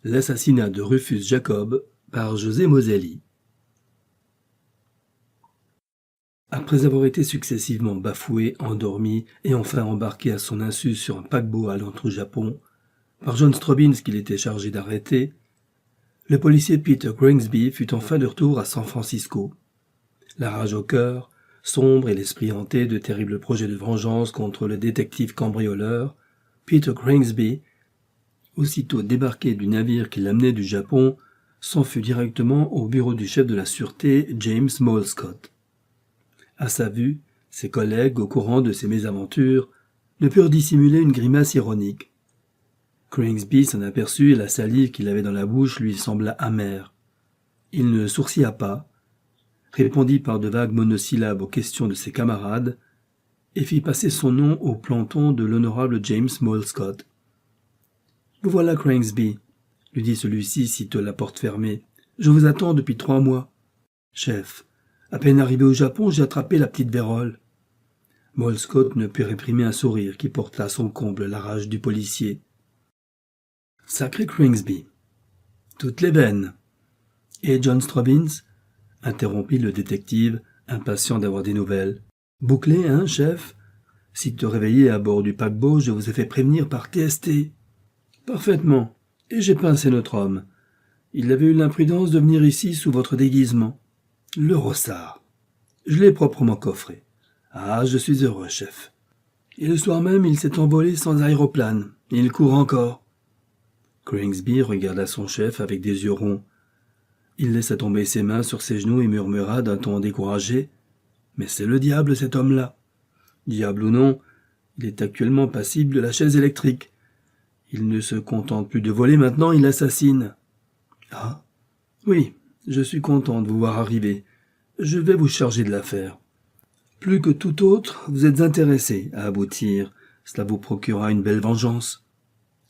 L'assassinat de Rufus Jacob par José Moselli. Après avoir été successivement bafoué, endormi et enfin embarqué à son insu sur un paquebot allant au Japon, par John Strobbins qu'il était chargé d'arrêter, le policier Peter Gringsby fut enfin de retour à San Francisco. La rage au cœur, sombre et l'esprit hanté de terribles projets de vengeance contre le détective cambrioleur, Peter Gringsby, aussitôt débarqué du navire qui l'amenait du Japon, s'en fut directement au bureau du chef de la sûreté, James Molescott. À sa vue, ses collègues, au courant de ses mésaventures, ne purent dissimuler une grimace ironique. Gringsby s'en aperçut et la salive qu'il avait dans la bouche lui sembla amère. Il ne sourcilla pas, répondit par de vagues monosyllabes aux questions de ses camarades et fit passer son nom au planton de l'honorable James Molescott. « Vous voilà, Gringsby, » lui dit celui-ci sitôt la porte fermée. « Je vous attends depuis 3 mois. »« Chef, à peine arrivé au Japon, j'ai attrapé la petite vérole. » Molescott ne put réprimer un sourire qui porta à son comble la rage du policier. « Sacré Gringsby, toutes les veines. »« Et John Strobbins ?» interrompit le détective, impatient d'avoir des nouvelles. « Bouclé, hein, chef? Si te réveillais à bord du paquebot, je vous ai fait prévenir par TST. »« Parfaitement. Et j'ai pincé notre homme. Il avait eu l'imprudence de venir ici sous votre déguisement. Le rossard. Je l'ai proprement coffré. Ah, je suis heureux, chef. Et le soir même, il s'est envolé sans aéroplane. Il court encore. » Gringsby regarda son chef avec des yeux ronds. Il laissa tomber ses mains sur ses genoux et murmura d'un ton découragé. « Mais c'est le diable, cet homme-là. Diable ou non, il est actuellement passible de la chaise électrique. Il ne se contente plus de voler, maintenant il assassine. »« Ah, oui, je suis content de vous voir arriver. Je vais vous charger de l'affaire. Plus que tout autre, vous êtes intéressé à aboutir. Cela vous procurera une belle vengeance.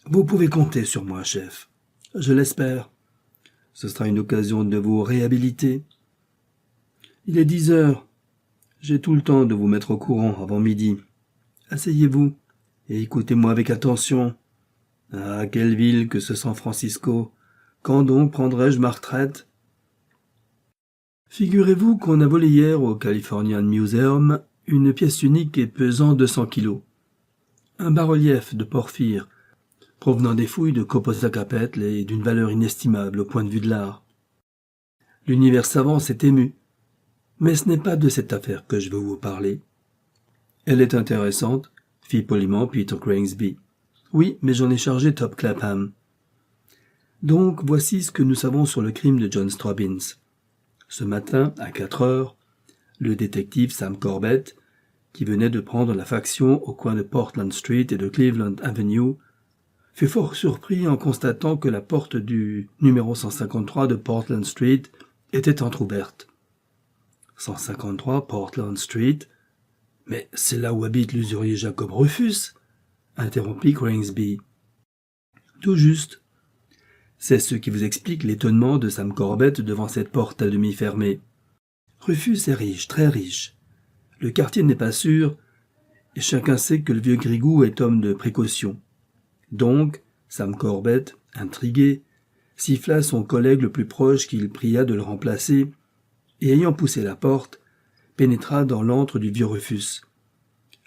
Vous pouvez compter sur moi, chef. Je l'espère. Ce sera une occasion de vous réhabiliter. Il est 10 heures. J'ai tout le temps de vous mettre au courant avant midi. Asseyez-vous et écoutez-moi avec attention. Ah, quelle ville que ce San Francisco! Quand donc prendrai-je ma retraite? Figurez-vous qu'on a volé hier au Californian Museum une pièce unique et pesant 200 kilos. Un bas-relief de porphyre, provenant des fouilles de Copozacapetl et d'une valeur inestimable au point de vue de l'art. L'univers savant s'est ému. Mais ce n'est pas de cette affaire que je veux vous parler. Elle est intéressante, fit poliment Peter Gringsby. Oui, mais j'en ai chargé Top Clapham. Donc, voici ce que nous savons sur le crime de John Strobbins. Ce matin, à 4 heures, le détective Sam Corbett, qui venait de prendre la faction au coin de Portland Street et de Cleveland Avenue, fut fort surpris en constatant que la porte du numéro 153 de Portland Street était entr'ouverte. 153 Portland Street. Mais c'est là où habite l'usurier Jacob Rufus, interrompit Gringsby. Tout juste. C'est ce qui vous explique l'étonnement de Sam Corbett devant cette porte à demi fermée. Rufus est riche, très riche. Le quartier n'est pas sûr, et chacun sait que le vieux Grigou est homme de précaution. Donc, Sam Corbett, intrigué, siffla son collègue le plus proche qu'il pria de le remplacer, et ayant poussé la porte, pénétra dans l'antre du vieux Rufus.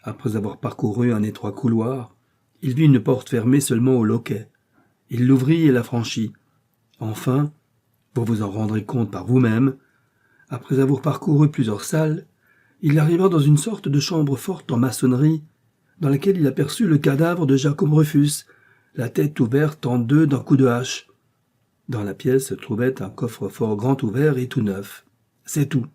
Après avoir parcouru un étroit couloir, il vit une porte fermée seulement au loquet. Il l'ouvrit et la franchit. Enfin, vous vous en rendrez compte par vous-même, après avoir parcouru plusieurs salles, il arriva dans une sorte de chambre forte en maçonnerie, dans laquelle il aperçut le cadavre de Jacob Rufus, la tête ouverte en deux d'un coup de hache. Dans la pièce se trouvait un coffre-fort grand ouvert et tout neuf. C'est tout.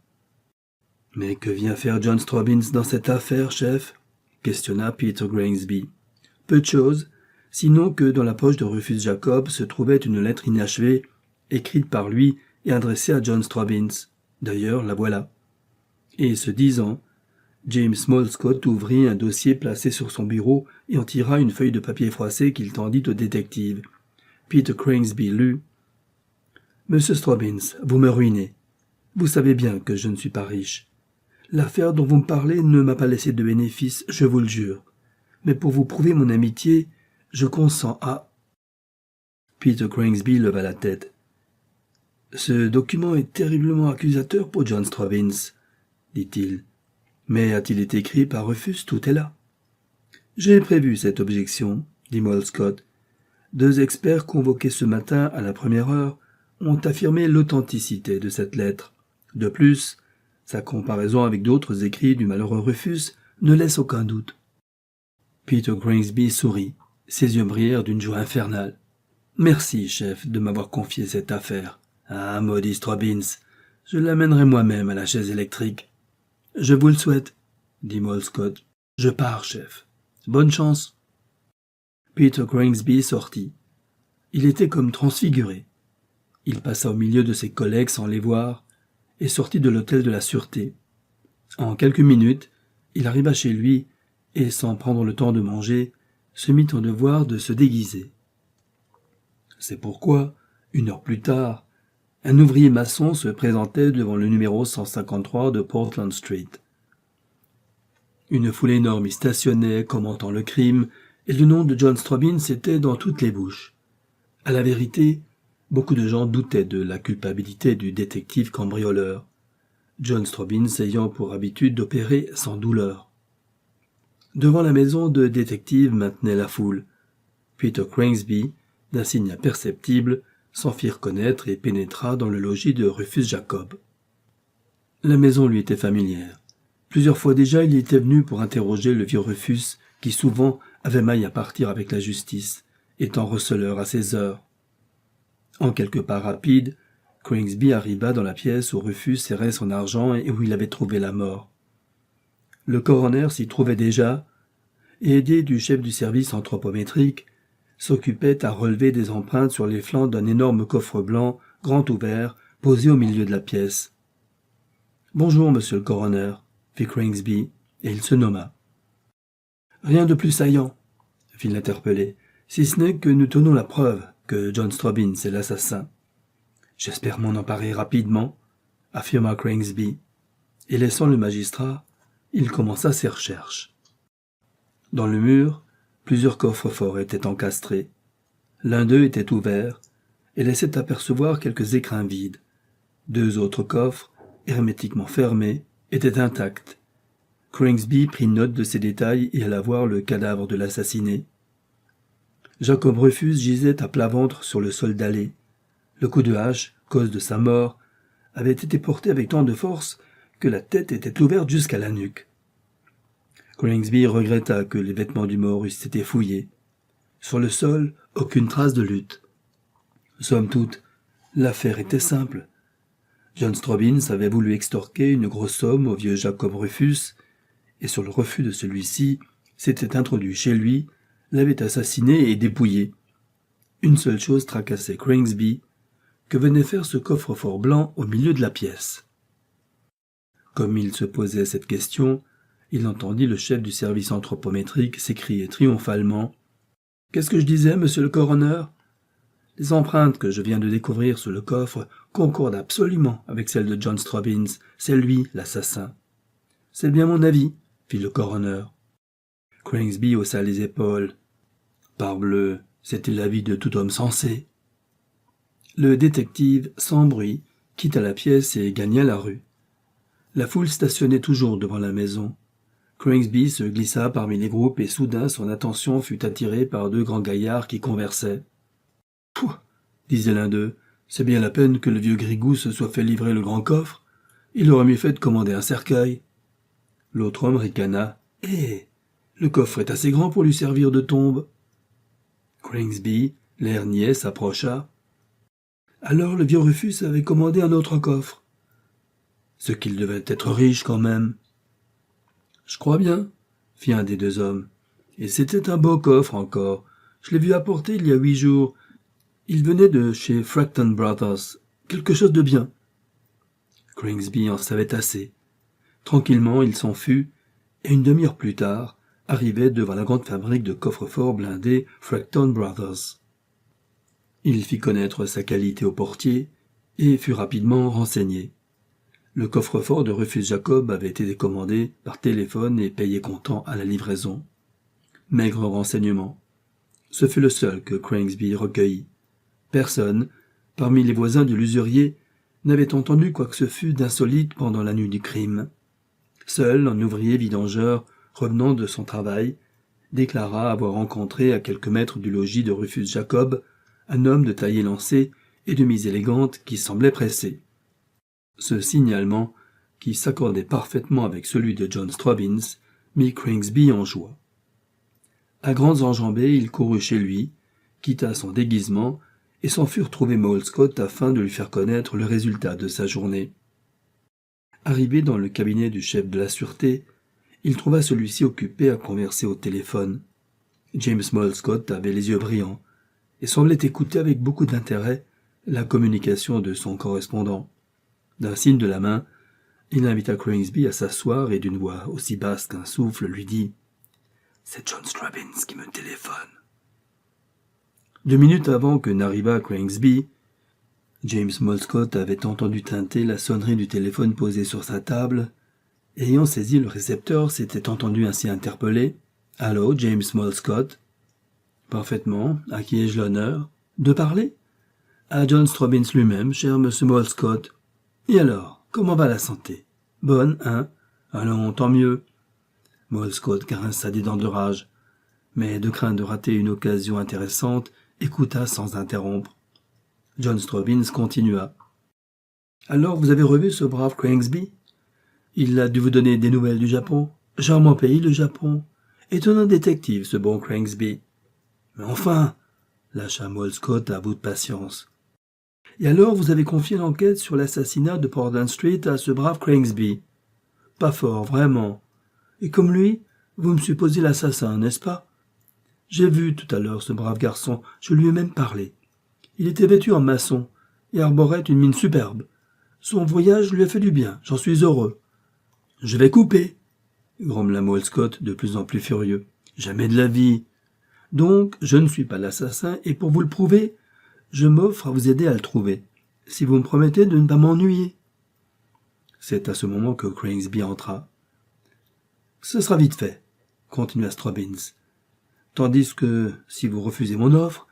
« Mais que vient faire John Strobbins dans cette affaire, chef ?» questionna Peter Gringsby. « Peu de choses, sinon que dans la poche de Rufus Jacob se trouvait une lettre inachevée, écrite par lui et adressée à John Strobbins. D'ailleurs, la voilà. » Et ce disant, James Molescott ouvrit un dossier placé sur son bureau et en tira une feuille de papier froissé qu'il tendit au détective. Peter Gringsby lut. « Monsieur Strobbins, vous me ruinez. Vous savez bien que je ne suis pas riche. L'affaire dont vous me parlez ne m'a pas laissé de bénéfice, je vous le jure. Mais pour vous prouver mon amitié, je consens à... » Peter Cranesby leva la tête. « Ce document est terriblement accusateur pour John Stubbins, dit-il. Mais a-t-il été écrit par Rufus? Tout est là. »« J'ai prévu cette objection, dit Moll Scott. 2 experts convoqués ce matin à la première heure ont affirmé l'authenticité de cette lettre. De plus, sa comparaison avec d'autres écrits du malheureux Rufus ne laisse aucun doute. » Peter Cranesby sourit. Ses yeux brillèrent d'une joie infernale. « Merci, chef, de m'avoir confié cette affaire. Ah, maudit Stubbins, je l'amènerai moi-même à la chaise électrique. »« Je vous le souhaite, » dit Moll Scott. « Je pars, chef. Bonne chance. » Peter Cranesby sortit. Il était comme transfiguré. Il passa au milieu de ses collègues sans les voir et sortit de l'hôtel de la Sûreté. En quelques minutes, il arriva chez lui et, sans prendre le temps de manger, se mit en devoir de se déguiser. C'est pourquoi, 1 heure plus tard, un ouvrier maçon se présentait devant le numéro 153 de Portland Street. Une foule énorme y stationnait, commentant le crime, et le nom de John Stubbins était dans toutes les bouches. À la vérité, beaucoup de gens doutaient de la culpabilité du détective cambrioleur, John Stubbins ayant pour habitude d'opérer sans douleur. Devant la maison de détective maintenait la foule. Peter Cranesby, d'un signe imperceptible, s'en fit reconnaître et pénétra dans le logis de Rufus Jacob. La maison lui était familière. Plusieurs fois déjà, il y était venu pour interroger le vieux Rufus, qui souvent avait maille à partir avec la justice, étant receleur à ses heures. En quelques pas rapides, Cranesby arriva dans la pièce où Rufus serrait son argent et où il avait trouvé la mort. Le coroner s'y trouvait déjà, et aidé du chef du service anthropométrique, s'occupait à relever des empreintes sur les flancs d'un énorme coffre blanc, grand ouvert, posé au milieu de la pièce. « Bonjour, monsieur le coroner » fit Cranesby, et il se nomma. « Rien de plus saillant, » fit l'interpellé, « si ce n'est que nous tenons la preuve que John Stubbins est l'assassin. »« J'espère m'en emparer rapidement, » affirma Cranesby, et laissant le magistrat, il commença ses recherches. Dans le mur, plusieurs coffres-forts étaient encastrés. L'un d'eux était ouvert et laissait apercevoir quelques écrins vides. 2 autres coffres, hermétiquement fermés, étaient intacts. Cranesby prit note de ces détails et alla voir le cadavre de l'assassiné. Jacob Rufus gisait à plat ventre sur le sol dallé. Le coup de hache, cause de sa mort, avait été porté avec tant de force que la tête était ouverte jusqu'à la nuque. Cranesby regretta que les vêtements du mort eussent été fouillés. Sur le sol, aucune trace de lutte. Somme toute, l'affaire était simple. John Stubbins avait voulu extorquer une grosse somme au vieux Jacob Rufus, et sur le refus de celui-ci, s'était introduit chez lui, l'avait assassiné et dépouillé. Une seule chose tracassait Cranesby, que venait faire ce coffre-fort blanc au milieu de la pièce. Comme il se posait cette question, il entendit le chef du service anthropométrique s'écrier triomphalement « Qu'est-ce que je disais, monsieur le coroner ? Les empreintes que je viens de découvrir sur le coffre concordent absolument avec celles de John Stubbins. C'est lui, l'assassin. »« C'est bien mon avis, » fit le coroner. Cranesby haussa les épaules. « Parbleu, c'était l'avis de tout homme sensé. » Le détective, sans bruit, quitta la pièce et gagna la rue. La foule stationnait toujours devant la maison. Cranesby se glissa parmi les groupes et soudain son attention fut attirée par 2 grands gaillards qui conversaient. « Pouh !» disait l'un d'eux, « c'est bien la peine que le vieux Grigou se soit fait livrer le grand coffre. Il aurait mieux fait de commander un cercueil. » L'autre homme ricana. « Eh, le coffre est assez grand pour lui servir de tombe. » Cranesby, l'air niais, s'approcha. « Alors le vieux Rufus avait commandé un autre coffre. Ce qu'il devait être riche quand même. »« Je crois bien, » fit un des 2 hommes. « Et c'était un beau coffre encore. Je l'ai vu apporter il y a 8 jours. Il venait de chez Fracton Brothers. Quelque chose de bien. » Cranesby en savait assez. Tranquillement, il s'en fut, et une demi-heure plus tard, arrivait devant la grande fabrique de coffres-forts blindés Fracton Brothers. Il fit connaître sa qualité au portier, et fut rapidement renseigné. Le coffre-fort de Rufus Jacob avait été commandé par téléphone et payé comptant à la livraison. Maigre renseignement. Ce fut le seul que Cranesby recueillit. Personne, parmi les voisins de l'usurier, n'avait entendu quoi que ce fût d'insolite pendant la nuit du crime. Seul un ouvrier vidangeur, revenant de son travail, déclara avoir rencontré à quelques mètres du logis de Rufus Jacob un homme de taille élancée et de mise élégante qui semblait pressé. Ce signalement, qui s'accordait parfaitement avec celui de John Straubins, mit Kringsby en joie. À grandes enjambées, il courut chez lui, quitta son déguisement et s'en fut retrouver Moll Scott afin de lui faire connaître le résultat de sa journée. Arrivé dans le cabinet du chef de la sûreté, il trouva celui-ci occupé à converser au téléphone. James Moll Scott avait les yeux brillants et semblait écouter avec beaucoup d'intérêt la communication de son correspondant. D'un signe de la main, il invita Kringsby à s'asseoir et d'une voix aussi basse qu'un souffle lui dit « C'est John Straubins qui me téléphone. » 2 minutes avant que n'arrivât Kringsby, James Moll Scott avait entendu tinter la sonnerie du téléphone posé sur sa table, et ayant saisi le récepteur, s'était entendu ainsi interpellé. « Allô, James Moll Scott ?»« Parfaitement. À qui ai-je l'honneur de parler ?»« À John Straubins lui-même, cher monsieur Moll Scott. »« Et alors, comment va la santé ? Bonne, hein ? Allons, tant mieux. » Moll Scott grinça des dents de rage, mais de crainte de rater une occasion intéressante, écouta sans interrompre. John Straubins continua. « Alors, vous avez revu ce brave Kringsby ? Il a dû vous donner des nouvelles du Japon ? Charmant pays, le Japon. Étonnant détective, ce bon Kringsby. Mais enfin, lâcha Moll Scott à bout de patience. Et alors, vous avez confié l'enquête sur l'assassinat de Portland Street à ce brave Kringsby ? Pas fort, vraiment. Et comme lui, vous me supposez l'assassin, n'est-ce pas ? J'ai vu tout à l'heure ce brave garçon, je lui ai même parlé. Il était vêtu en maçon et arborait une mine superbe. Son voyage lui a fait du bien, j'en suis heureux. Je vais couper, grommela Moll Scott de plus en plus furieux. Jamais de la vie. Donc, je ne suis pas l'assassin et pour vous le prouver, je m'offre à vous aider à le trouver, si vous me promettez de ne pas m'ennuyer. C'est à ce moment que Kringsby entra. Ce sera vite fait, continua Straubins. Tandis que, si vous refusez mon offre,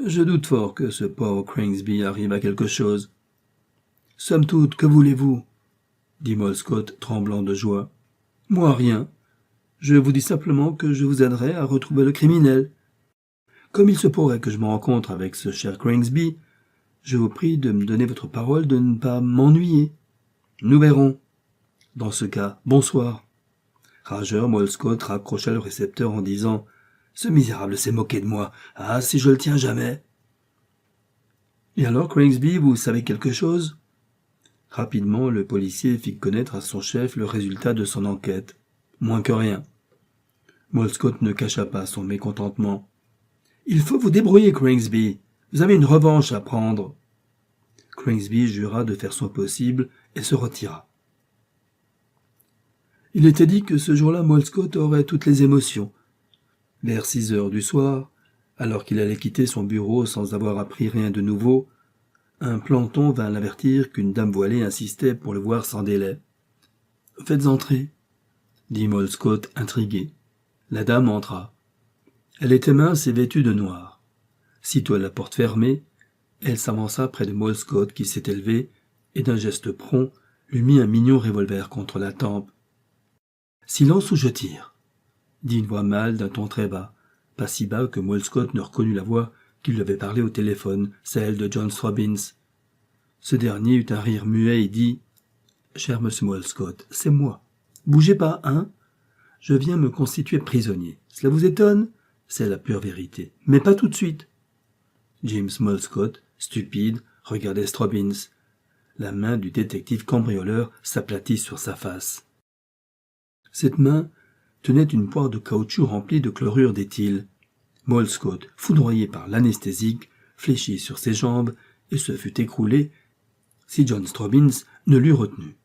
je doute fort que ce pauvre Kringsby arrive à quelque chose. Somme toute, que voulez-vous ? Dit Moll Scott, tremblant de joie. Moi, rien. Je vous dis simplement que je vous aiderai à retrouver le criminel. Comme il se pourrait que je me rencontre avec ce cher Kringsby, je vous prie de me donner votre parole de ne pas m'ennuyer. Nous verrons. Dans ce cas, bonsoir. Rageur, Moll Scott raccrocha le récepteur en disant « Ce misérable s'est moqué de moi. Ah, si je le tiens jamais !»« Et alors, Kringsby, vous savez quelque chose ?» Rapidement, le policier fit connaître à son chef le résultat de son enquête. Moins que rien. Moll Scott ne cacha pas son mécontentement. « Il faut vous débrouiller, Kringsby. Vous avez une revanche à prendre. » Kringsby jura de faire son possible et se retira. Il était dit que ce jour-là, Moll Scott aurait toutes les émotions. Vers 6 heures du soir, alors qu'il allait quitter son bureau sans avoir appris rien de nouveau, un planton vint l'avertir qu'une dame voilée insistait pour le voir sans délai. « Faites entrer, » dit Moll Scott intrigué. La dame entra. Elle était mince et vêtue de noir. Sitôt la porte fermée, elle s'avança près de Moll Scott qui s'était levé et d'un geste prompt lui mit un mignon revolver contre la tempe. « Silence ou je tire !» dit une voix mâle d'un ton très bas, pas si bas que Moll Scott ne reconnut la voix qui lui avait parlé au téléphone, celle de John Straubins. Ce dernier eut un rire muet et dit « Cher monsieur Moll Scott, c'est moi. Bougez pas, hein ? Je viens me constituer prisonnier. Cela vous étonne ? C'est la pure vérité. Mais pas tout de suite. » James Moll Scott, stupide, regardait Straubins. La main du détective cambrioleur s'aplatit sur sa face. Cette main tenait une poire de caoutchouc remplie de chlorure d'éthyle. Moll Scott, foudroyé par l'anesthésique, fléchit sur ses jambes et se fut écroulé si John Straubins ne l'eût retenu.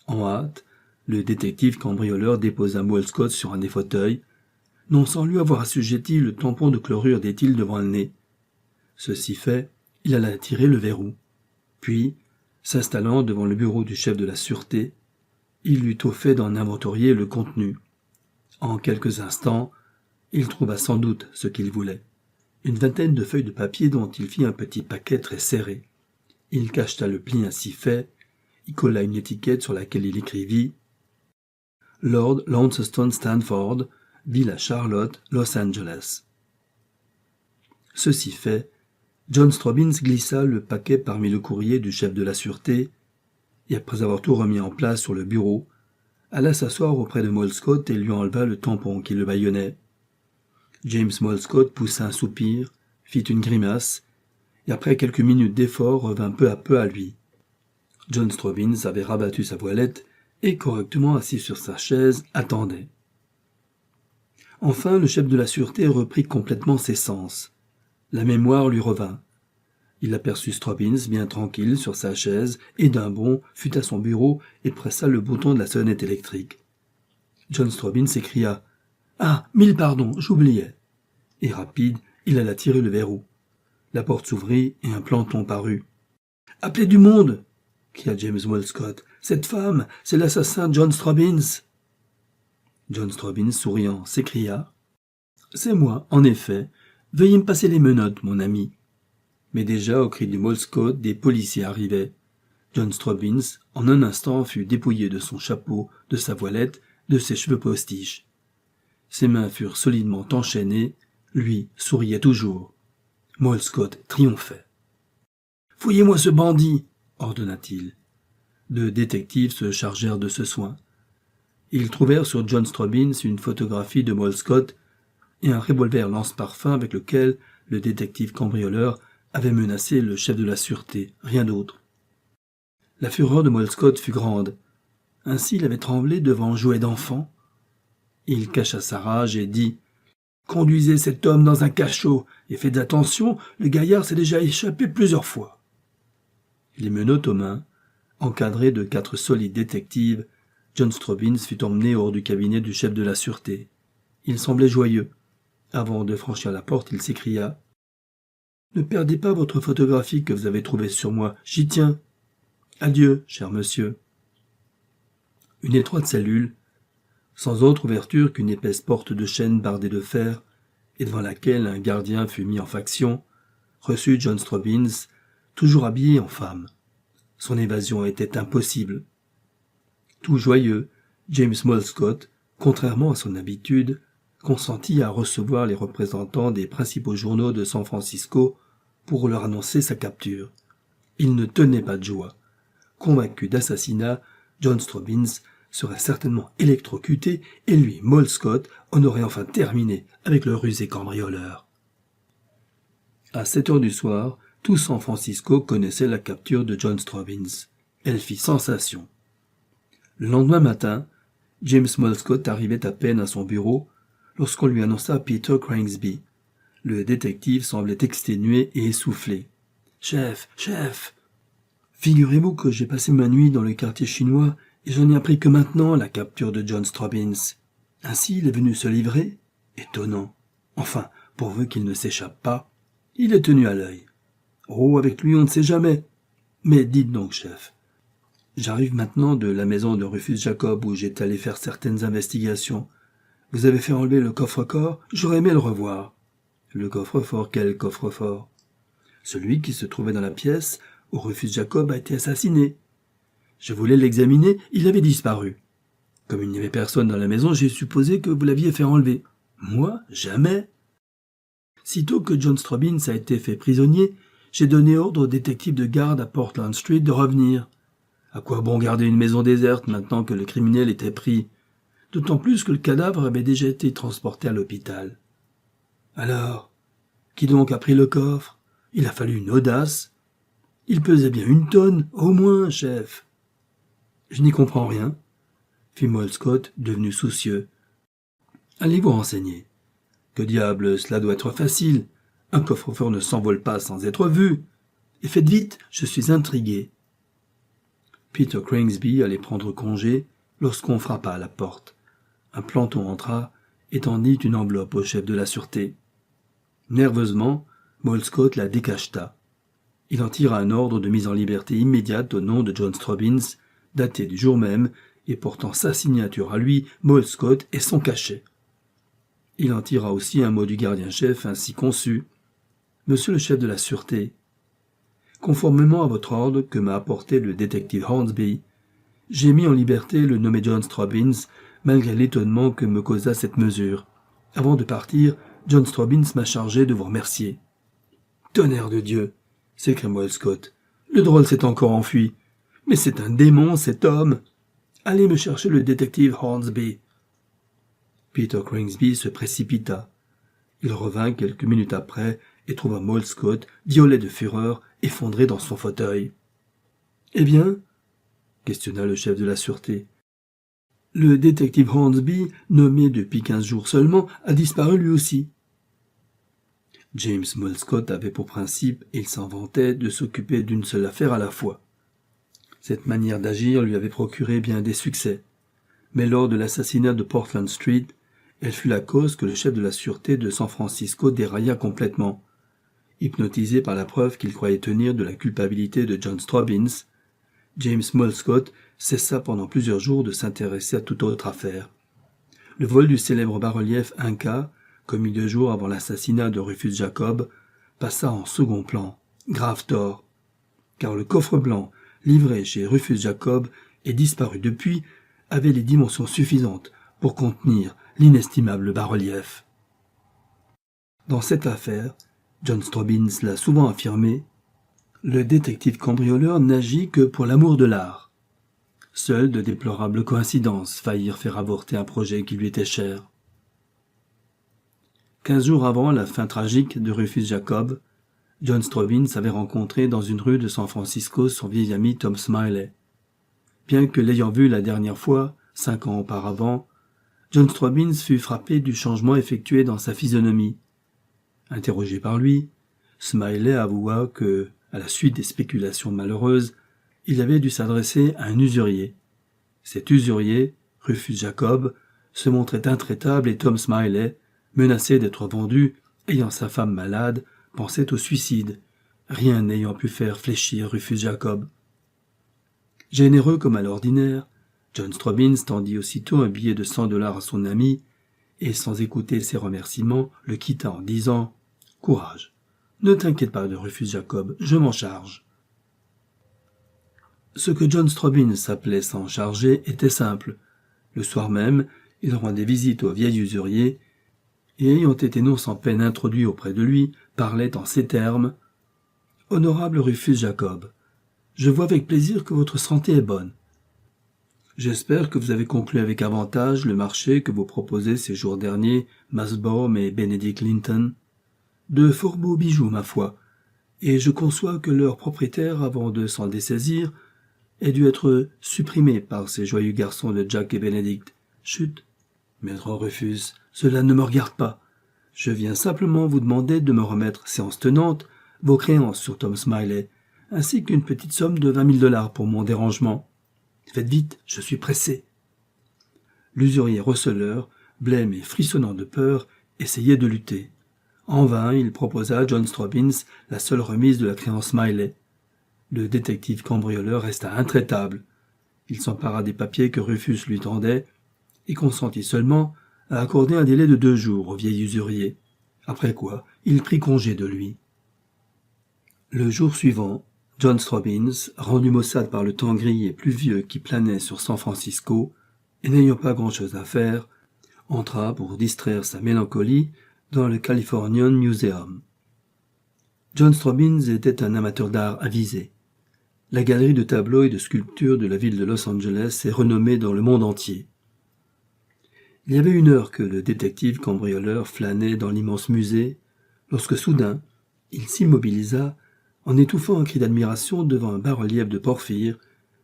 En hâte, le détective cambrioleur déposa Moll Scott sur un des fauteuils, non sans lui avoir assujetti le tampon de chlorure d'éthyle devant le nez. Ceci fait, il alla tirer le verrou. Puis, s'installant devant le bureau du chef de la sûreté, il eut au fait d'en inventorier le contenu. En quelques instants, il trouva sans doute ce qu'il voulait, une vingtaine de feuilles de papier dont il fit un petit paquet très serré. Il cacheta le pli ainsi fait, y colla une étiquette sur laquelle il écrivit « Lord Launceston Stanford, Villa Charlotte, Los Angeles ». Ceci fait, John Strobbins glissa le paquet parmi le courrier du chef de la sûreté et, après avoir tout remis en place sur le bureau, alla s'asseoir auprès de Molescott et lui enleva le tampon qui le bâillonnait. James Molescott poussa un soupir, fit une grimace, et après quelques minutes d'effort revint peu à peu à lui. John Strobbins avait rabattu sa voilette et, correctement assis sur sa chaise, attendait. Enfin, le chef de la sûreté reprit complètement ses sens. La mémoire lui revint. Il aperçut Strobbins bien tranquille sur sa chaise et d'un bond fut à son bureau et pressa le bouton de la sonnette électrique. John Strobbins s'écria « Ah, mille pardons, j'oubliais !» Et rapide, il alla tirer le verrou. La porte s'ouvrit et un planton parut. « Appelez du monde !» cria James Molescott. « Cette femme, c'est l'assassin John Strobbins !» John Strobbins, souriant, s'écria « C'est moi, en effet. Veuillez me passer les menottes, mon ami. » Mais déjà, au cri du Molescott, des policiers arrivaient. John Strobbins, en un instant, fut dépouillé de son chapeau, de sa voilette, de ses cheveux postiches. Ses mains furent solidement enchaînées, lui souriait toujours. Molescott triomphait. « Fouillez-moi ce bandit !» ordonna-t-il. Deux détectives se chargèrent de ce soin. Ils trouvèrent sur John Strobbins une photographie de Molescott et un revolver lance-parfum avec lequel le détective cambrioleur avait menacé le chef de la sûreté, rien d'autre. La fureur de Molescott fut grande. Ainsi il avait tremblé devant un jouet d'enfant. Il cacha sa rage et dit « Conduisez cet homme dans un cachot et faites attention, le gaillard s'est déjà échappé plusieurs fois. » Les menottes aux mains, encadré de 4 solides détectives, John Strobbins fut emmené hors du cabinet du chef de la sûreté. Il semblait joyeux. Avant de franchir la porte, il s'écria « Ne perdez pas votre photographie que vous avez trouvée sur moi, j'y tiens. Adieu, cher monsieur. » Une étroite cellule, sans autre ouverture qu'une épaisse porte de chêne bardée de fer, et devant laquelle un gardien fut mis en faction, reçut John Strobbins, toujours habillé en femme. Son évasion était impossible. Tout joyeux, James Molescott, contrairement à son habitude, consentit à recevoir les représentants des principaux journaux de San Francisco pour leur annoncer sa capture. Il ne tenait pas de joie. Convaincu d'assassinat, John Strobbins serait certainement électrocuté et lui, Molescott, en aurait enfin terminé avec le rusé cambrioleur. À 7 heures du soir, tout San Francisco connaissait la capture de John Strobbins. Elle fit sensation. Le lendemain matin, James Molescott arrivait à peine à son bureau lorsqu'on lui annonça Peter Cranesby. Le détective semblait exténué et essoufflé. « Chef, chef ! Figurez-vous que j'ai passé ma nuit dans le quartier chinois et je n'ai appris que maintenant la capture de John Strobbins. Ainsi, il est venu se livrer ? Étonnant. Enfin, pourvu qu'il ne s'échappe pas. Il est tenu à l'œil. Oh, avec lui, on ne sait jamais. Mais dites donc, chef. J'arrive maintenant de la maison de Rufus Jacob où j'étais allé faire certaines investigations. Vous avez fait enlever le coffre-fort, j'aurais aimé le revoir. Le coffre-fort, quel coffre-fort? Celui qui se trouvait dans la pièce où Rufus Jacob a été assassiné. Je voulais l'examiner, il avait disparu. Comme il n'y avait personne dans la maison, j'ai supposé que vous l'aviez fait enlever. Moi, jamais. Sitôt que John Strobbins a été fait prisonnier, j'ai donné ordre au détective de garde à Portland Street de revenir. À quoi bon garder une maison déserte maintenant que le criminel était pris? D'autant plus que le cadavre avait déjà été transporté à l'hôpital. Alors, qui donc a pris le coffre? Il a fallu une audace. Il pesait bien 1 tonne, au moins, chef. Je n'y comprends rien, fit Molescott, devenu soucieux. Allez vous renseigner. Que diable, cela doit être facile. Un coffre-fort ne s'envole pas sans être vu. Et faites vite, je suis intrigué. Peter Cranesby allait prendre congé lorsqu'on frappa à la porte. Un planton entra et tendit une enveloppe au chef de la sûreté. Nerveusement, Molescott la décacheta. Il en tira un ordre de mise en liberté immédiate au nom de John Strobbins, daté du jour même et portant sa signature à lui, Molescott, et son cachet. Il en tira aussi un mot du gardien-chef ainsi conçu. Monsieur le chef de la sûreté, conformément à votre ordre que m'a apporté le détective Hornsby, j'ai mis en liberté le nommé John Strobbins, malgré l'étonnement que me causa cette mesure. Avant de partir, John Strobbins m'a chargé de vous remercier. « Tonnerre de Dieu !» s'écria Scott. « Le drôle s'est encore enfui. Mais c'est un démon, cet homme. Allez me chercher le détective Hornsby. » Peter Cringsby se précipita. Il revint quelques minutes après et trouva Moll Scott, violet de fureur, effondré dans son fauteuil. « Eh bien ?» questionna le chef de la sûreté. « Le détective Hornsby, nommé depuis 15 jours seulement, a disparu lui aussi. » James Moll Scott avait pour principe, et il s'en vantait, de s'occuper d'une seule affaire à la fois. Cette manière d'agir lui avait procuré bien des succès. Mais lors de l'assassinat de Portland Street, elle fut la cause que le chef de la sûreté de San Francisco dérailla complètement. Hypnotisé par la preuve qu'il croyait tenir de la culpabilité de John Strobbins, James Moll Scott cessa pendant plusieurs jours de s'intéresser à toute autre affaire. Le vol du célèbre bas-relief Inca, commis 2 jours avant l'assassinat de Rufus Jacob, passa en second plan, grave tort, car le coffre blanc livré chez Rufus Jacob et disparu depuis avait les dimensions suffisantes pour contenir l'inestimable bas-relief. Dans cette affaire, John Strobbins l'a souvent affirmé, le détective cambrioleur n'agit que pour l'amour de l'art. Seules de déplorables coïncidences faillirent faire avorter un projet qui lui était cher. 15 jours avant la fin tragique de Rufus Jacob, John Strobbins avait rencontré dans une rue de San Francisco son vieil ami Tom Smiley. Bien que l'ayant vu la dernière fois, 5 ans auparavant, John Strobbins fut frappé du changement effectué dans sa physionomie. Interrogé par lui, Smiley avoua que, à la suite des spéculations malheureuses, il avait dû s'adresser à un usurier. Cet usurier, Rufus Jacob, se montrait intraitable et Tom Smiley, menacé d'être vendu, ayant sa femme malade, pensait au suicide, rien n'ayant pu faire fléchir Rufus Jacob. Généreux comme à l'ordinaire, John Strobbins tendit aussitôt un billet de $100 à son ami, et sans écouter ses remerciements, le quitta en disant « Courage, ne t'inquiète pas de Rufus Jacob, je m'en charge. » Ce que John Strobbins appelait s'en charger était simple. Le soir même, il rendait visite au vieil usurier, et ayant été non sans peine introduit auprès de lui, parlait en ces termes « Honorable Rufus Jacob, je vois avec plaisir que votre santé est bonne. J'espère que vous avez conclu avec avantage le marché que vous proposez ces jours derniers, Masbourne et Benedict Linton. De fort beaux bijoux, ma foi, et je conçois que leur propriétaire, avant de s'en dessaisir, ait dû être supprimé par ces joyeux garçons de Jack et Benedict. Chut, maître Rufus, cela ne me regarde pas. Je viens simplement vous demander de me remettre, séance tenante, vos créances sur Tom Smiley, ainsi qu'une petite somme de $20 000 pour mon dérangement. Faites vite, je suis pressé. » L'usurier receleur, blême et frissonnant de peur, essayait de lutter. En vain, il proposa à John Strobbins la seule remise de la créance Smiley. Le détective cambrioleur resta intraitable. Il s'empara des papiers que Rufus lui tendait et consentit seulement à accorder un délai de 2 jours au vieil usurier, après quoi il prit congé de lui. Le jour suivant, John Strobbins, rendu maussade par le temps gris et pluvieux qui planait sur San Francisco, et n'ayant pas grand-chose à faire, entra pour distraire sa mélancolie dans le Californian Museum. John Strobbins était un amateur d'art avisé. La galerie de tableaux et de sculptures de la ville de Los Angeles est renommée dans le monde entier. Il y avait 1 heure que le détective cambrioleur flânait dans l'immense musée, lorsque soudain, il s'immobilisa en étouffant un cri d'admiration devant un bas-relief de porphyre,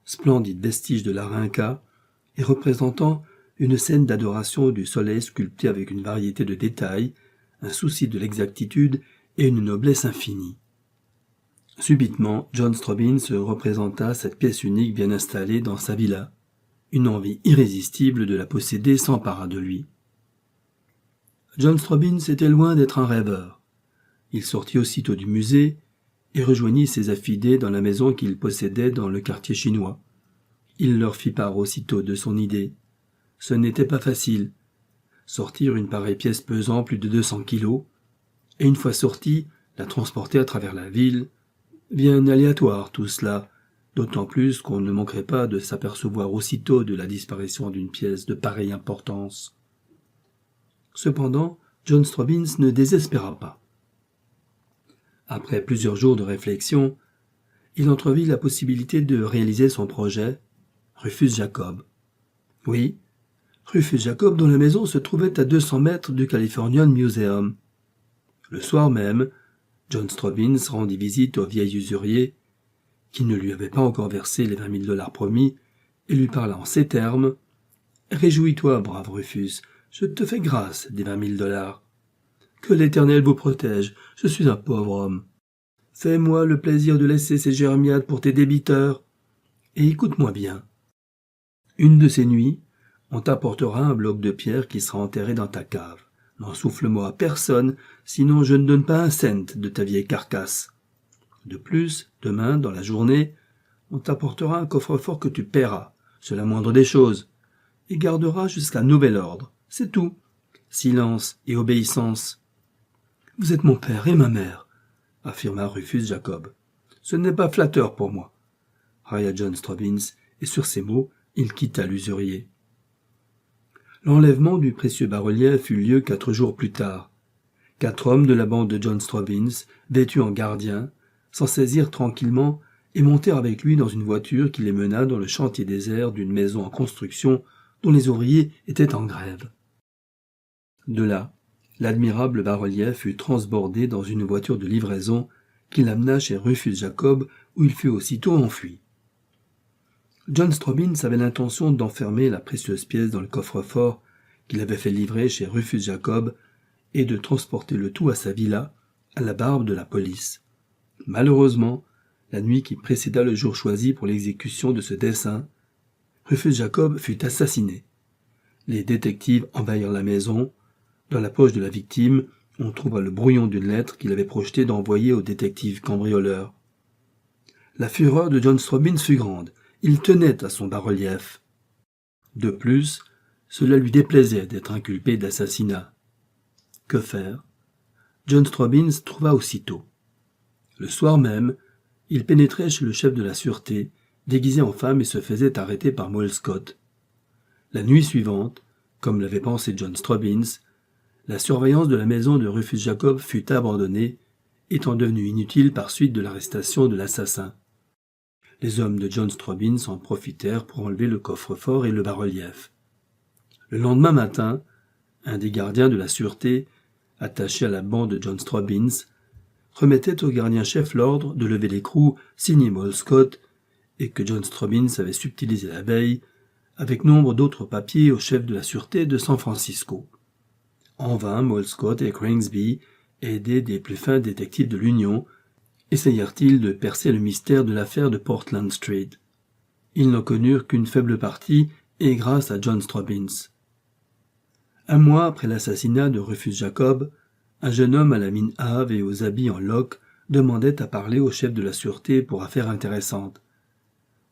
splendide vestige de l'art inca, et représentant une scène d'adoration du soleil sculpté avec une variété de détails, un souci de l'exactitude et une noblesse infinie. Subitement, John Strobbins se représenta cette pièce unique bien installée dans sa villa. Une envie irrésistible de la posséder s'empara de lui. John Strobbins était loin d'être un rêveur. Il sortit aussitôt du musée et rejoignit ses affidés dans la maison qu'il possédait dans le quartier chinois. Il leur fit part aussitôt de son idée. Ce n'était pas facile. Sortir une pareille pièce pesant plus de 200 kilos, et une fois sortie, la transporter à travers la ville. Bien aléatoire tout cela, d'autant plus qu'on ne manquerait pas de s'apercevoir aussitôt de la disparition d'une pièce de pareille importance. Cependant, John Straubins ne désespéra pas. Après plusieurs jours de réflexion, il entrevit la possibilité de réaliser son projet, Rufus Jacob. Oui, Rufus Jacob dont la maison se trouvait à 200 mètres du Californian Museum. Le soir même, John Straubins rendit visite au vieil usurier, qui ne lui avait pas encore versé les 20 000 $ promis, et lui parla en ces termes. « Réjouis-toi, brave Rufus, je te fais grâce des 20 000 $. Que l'Éternel vous protège, je suis un pauvre homme. Fais-moi le plaisir de laisser ces jérémiades pour tes débiteurs, et écoute-moi bien. Une de ces nuits, on t'apportera un bloc de pierre qui sera enterré dans ta cave. N'en souffle-moi à personne, sinon je ne donne pas un cent de ta vieille carcasse. De plus, demain, dans la journée, on t'apportera un coffre-fort que tu paieras, c'est la moindre des choses, et garderas jusqu'à nouvel ordre. C'est tout. Silence et obéissance. Vous êtes mon père et ma mère, affirma Rufus Jacob. Ce n'est pas flatteur pour moi, railla John Straubins, et sur ces mots, il quitta l'usurier. L'enlèvement du précieux bas-relief eut lieu 4 jours plus tard. 4 hommes de la bande de John Straubins, vêtus en gardiens, s'en saisirent tranquillement et montèrent avec lui dans une voiture qui les mena dans le chantier désert d'une maison en construction dont les ouvriers étaient en grève. De là, l'admirable bas-relief fut transbordé dans une voiture de livraison qui l'amena chez Rufus Jacob où il fut aussitôt enfui. John Straubins avait l'intention d'enfermer la précieuse pièce dans le coffre-fort qu'il avait fait livrer chez Rufus Jacob et de transporter le tout à sa villa, à la barbe de la police. Malheureusement, la nuit qui précéda le jour choisi pour l'exécution de ce dessein, Rufus Jacob fut assassiné. Les détectives envahirent la maison. Dans la poche de la victime, on trouva le brouillon d'une lettre qu'il avait projeté d'envoyer au détective cambrioleur. La fureur de John Straubins fut grande. Il tenait à son bas-relief. De plus, cela lui déplaisait d'être inculpé d'assassinat. Que faire? John Straubins trouva aussitôt. Le soir même, il pénétrait chez le chef de la sûreté, déguisé en femme et se faisait arrêter par Moll Scott. La nuit suivante, comme l'avait pensé John Straubins, la surveillance de la maison de Rufus Jacob fut abandonnée, étant devenue inutile par suite de l'arrestation de l'assassin. Les hommes de John Straubins en profitèrent pour enlever le coffre-fort et le bas-relief. Le lendemain matin, un des gardiens de la sûreté, attaché à la bande de John Straubins, remettait au gardien-chef l'ordre de lever l'écrou signé Moll Scott et que John Straubins avait subtilisé la veille, avec nombre d'autres papiers au chef de la sûreté de San Francisco. En vain, Moll Scott et Cranesby, aidés des plus fins détectives de l'Union, essayèrent-ils de percer le mystère de l'affaire de Portland Street. Ils n'en connurent qu'une faible partie, et grâce à John Straubins. 1 mois après l'assassinat de Rufus Jacob, un jeune homme à la mine hâve et aux habits en loques demandait à parler au chef de la sûreté pour affaires intéressantes.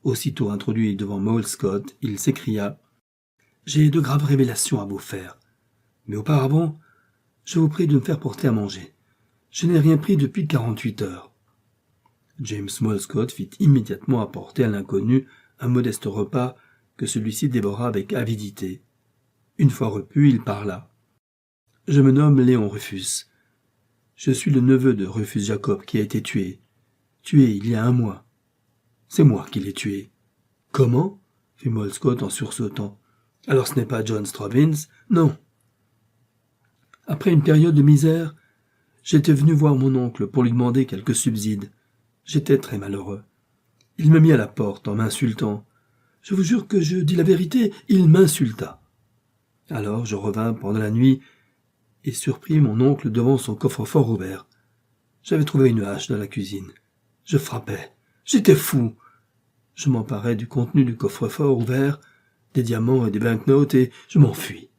Aussitôt introduit devant Moll Scott, il s'écria « J'ai de graves révélations à vous faire. Mais auparavant, je vous prie de me faire porter à manger. Je n'ai rien pris depuis 48 heures. » James Moll Scott fit immédiatement apporter à l'inconnu un modeste repas que celui-ci dévora avec avidité. Une fois repu, il parla. « Je me nomme Léon Rufus. Je suis le neveu de Rufus Jacob qui a été tué. Tué il y a 1 mois. C'est moi qui l'ai tué. »« Comment ?» fit Moll Scott en sursautant. « Alors ce n'est pas John Straubins ? Non. » Après une période de misère, j'étais venu voir mon oncle pour lui demander quelques subsides. J'étais très malheureux. Il me mit à la porte en m'insultant. Je vous jure que je dis la vérité, il m'insulta. Alors je revins pendant la nuit et surpris mon oncle devant son coffre-fort ouvert. J'avais trouvé une hache dans la cuisine. Je frappais. J'étais fou. Je m'emparai du contenu du coffre-fort ouvert, des diamants et des banknotes, et je m'enfuis.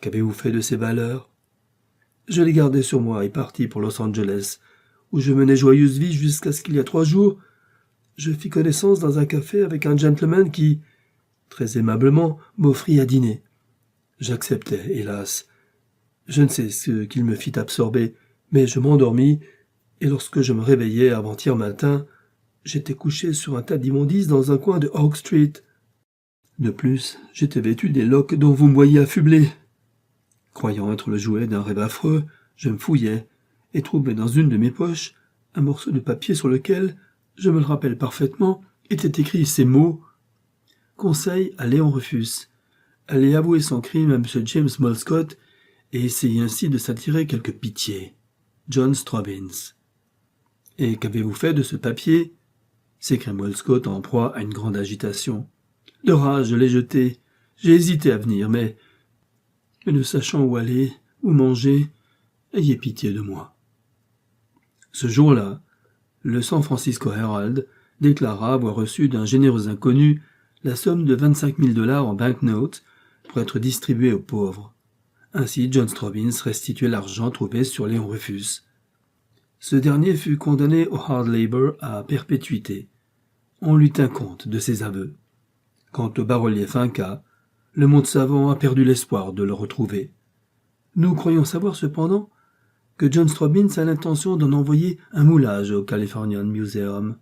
Qu'avez-vous fait de ces valeurs? Je les gardai sur moi et partis pour Los Angeles, où je menais joyeuse vie jusqu'à ce qu'il y a 3 jours, je fis connaissance dans un café avec un gentleman qui, très aimablement, m'offrit à dîner. J'acceptai, hélas. Je ne sais ce qu'il me fit absorber, Mais je m'endormis, et lorsque je me réveillai avant-hier matin, j'étais couché sur un tas d'immondices dans un coin de Oak Street. De plus, j'étais vêtu des loques dont vous me voyez affublé. Croyant être le jouet d'un rêve affreux, je me fouillai, et trouvai dans une de mes poches un morceau de papier sur lequel, je me le rappelle parfaitement, étaient écrits ces mots. Conseil à Léon Rufus. Allez avouer son crime à M. James Molescott et essayer ainsi de s'attirer quelque pitié. John Strobbins. Et qu'avez-vous fait de ce papier? S'écria Molescott en proie à une grande agitation. De rage, je l'ai jeté. J'ai hésité à venir, mais ne sachant où aller, où manger, ayez pitié de moi. Ce jour-là, le San Francisco Herald déclara avoir reçu d'un généreux inconnu la somme de $25,000 en banknotes pour être distribuée aux pauvres. Ainsi, John Strobbins restituait l'argent trouvé sur Léon Rufus. Ce dernier fut condamné au hard labor à perpétuité. On lui tint compte de ses aveux. Quant au bas-relief Inca, le monde savant a perdu l'espoir de le retrouver. Nous croyons savoir cependant que John Strobbins a l'intention d'en envoyer un moulage au Californian Museum.